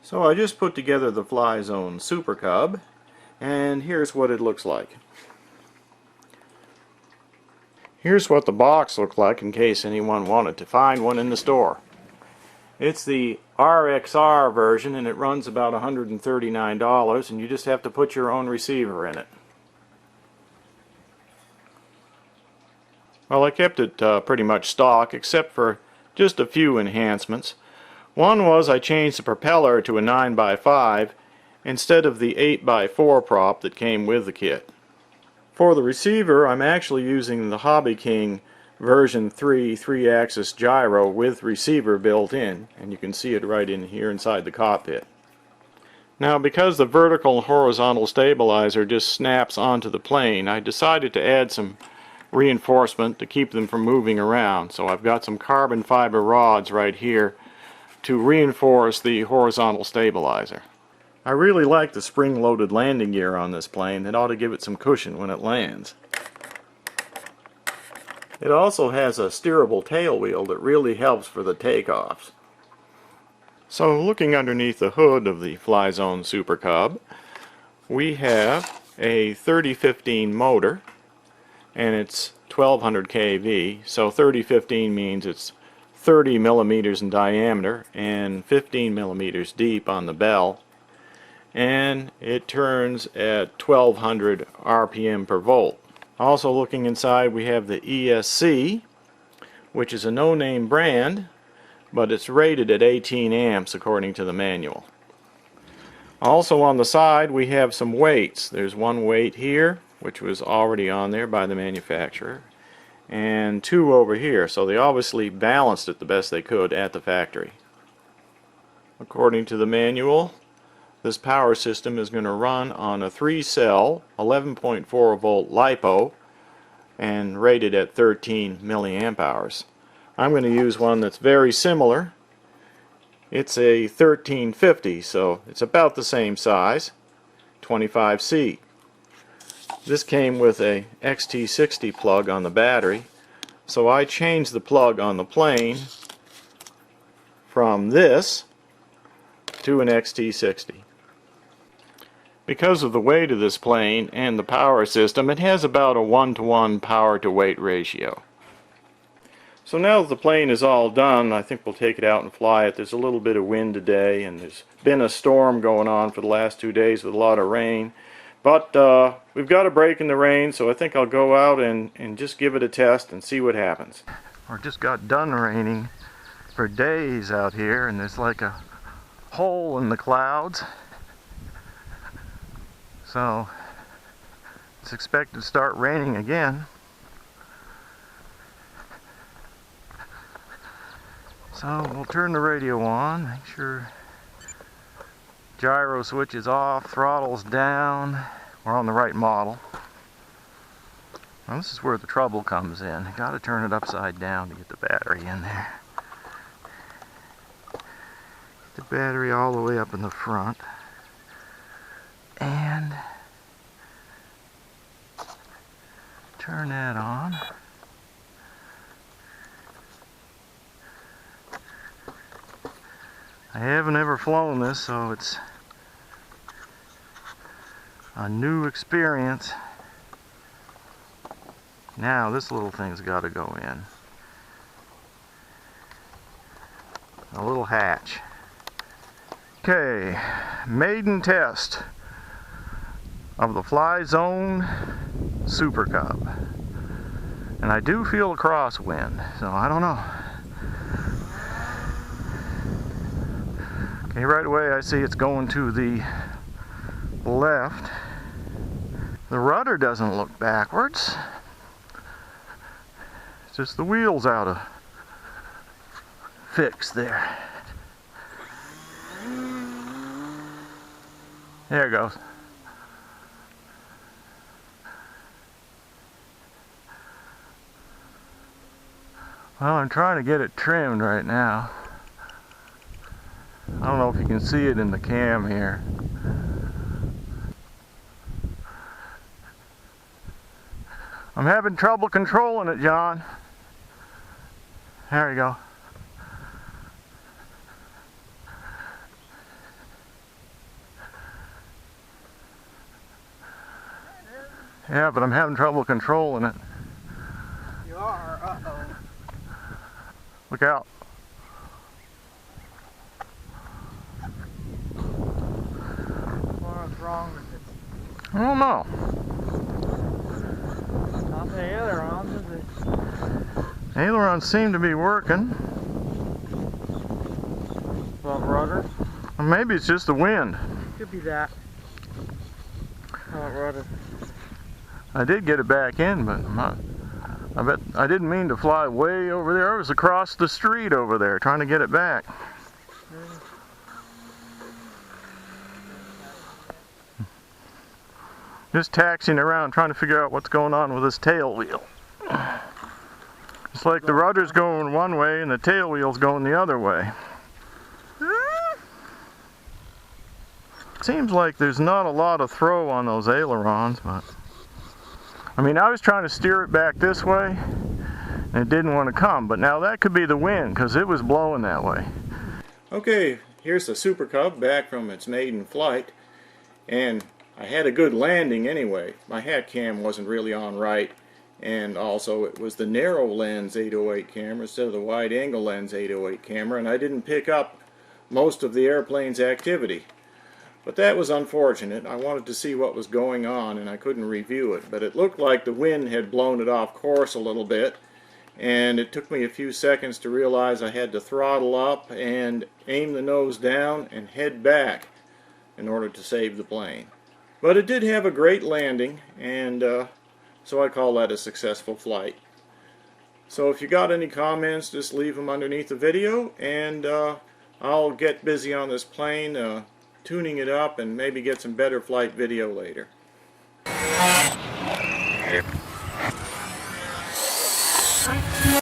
So I just put together the Flyzone Supper Cub, and here's what it looks like. Here's what the box looked like in case anyone wanted to find one in the store. It's the RXR version, and it runs about $139, and you just have to put your own receiver in it. Well, I kept it pretty much stock, except for just a few enhancements. One was I changed the propeller to a 9x5 instead of the 8x4 prop that came with the kit. For the receiver, I'm actually using the Hobby King version 3 3-axis gyro with receiver built in, and you can see it right in here inside the cockpit. Now, because the vertical and horizontal stabilizer just snaps onto the plane, I decided to add some reinforcement to keep them from moving around. So I've got some carbon fiber rods right here to reinforce the horizontal stabilizer. I really like the spring-loaded landing gear on this plane. It ought to give it some cushion when it lands. It also has a steerable tail wheel that really helps for the takeoffs. So looking underneath the hood of the Flyzone Supper Cub, we have a 3015 motor, and it's 1200 kV, so 3015 means it's 30 millimeters in diameter and 15 millimeters deep on the bell, and it turns at 1200 RPM per volt. Also looking inside, we have the ESC, which is a no-name brand, but it's rated at 18 amps according to the manual. Also on the side we have some weights. There's one weight here, which was already on there by the manufacturer, and two over here, so they obviously balanced it the best they could at the factory. According to the manual, this power system is going to run on a 3-cell 11.4 volt LiPo and rated at 13 milliamp hours. I'm going to use one that's very similar. It's a 1350, so it's about the same size, 25C. This came with a XT60 plug on the battery, so I changed the plug on the plane from this to an XT60. Because of the weight of this plane and the power system, it has about a 1-to-1 power to weight ratio. So now that the plane is all done, I think we'll take it out and fly it. There's a little bit of wind today, and there's been a storm going on for the last 2 days with a lot of rain. But we've got a break in the rain, so I think I'll go out and just give it a test and see what happens. It just got done raining for days out here, and there's like a hole in the clouds. So it's expected to start raining again. So we'll turn the radio on, make sure gyro switch is off, throttle's down. We're on the right model. Well, this is where the trouble comes in. You got to turn it upside down to get the battery in there. Get the battery all the way up in the front. And turn that on. I haven't ever flown this, so it's a new experience. Now this little thing's got to go in. A little hatch. Okay, maiden test of the Flyzone Supper Cub. And I do feel a crosswind, so I don't know. Okay, right away I see it's going to the left. The rudder doesn't look backwards. It's just the wheels out of fix there. There it goes. Well, I'm trying to get it trimmed right now. I don't know if you can see it in the cam here. I'm having trouble controlling it, John. There you go. Yeah, but I'm having trouble controlling it. You are? Uh-oh. Look out. What's wrong with it? I don't know. Not the ailerons, is it? Ailerons seem to be working. Front rudder? Or maybe it's just the wind. Could be that. Front rudder. I did get it back in, but I bet I didn't mean to fly way over there. I was across the street over there trying to get it back. Just taxiing around trying to figure out what's going on with this tail wheel. It's like the rudder's going one way and the tail wheel's going the other way. Seems like there's not a lot of throw on those ailerons, but I mean, I was trying to steer it back this way and it didn't want to come, but now that could be the wind because it was blowing that way. Okay, here's the Super Cub back from its maiden flight, and I had a good landing anyway. My hat cam wasn't really on right, and also it was the narrow lens 808 camera instead of the wide angle lens 808 camera, and I didn't pick up most of the airplane's activity. But that was unfortunate. I wanted to see what was going on and I couldn't review it, but it looked like the wind had blown it off course a little bit, and it took me a few seconds to realize I had to throttle up and aim the nose down and head back in order to save the plane. But it did have a great landing, and so I call that a successful flight. So if you got any comments, just leave them underneath the video, and I'll get busy on this plane tuning it up and maybe get some better flight video later.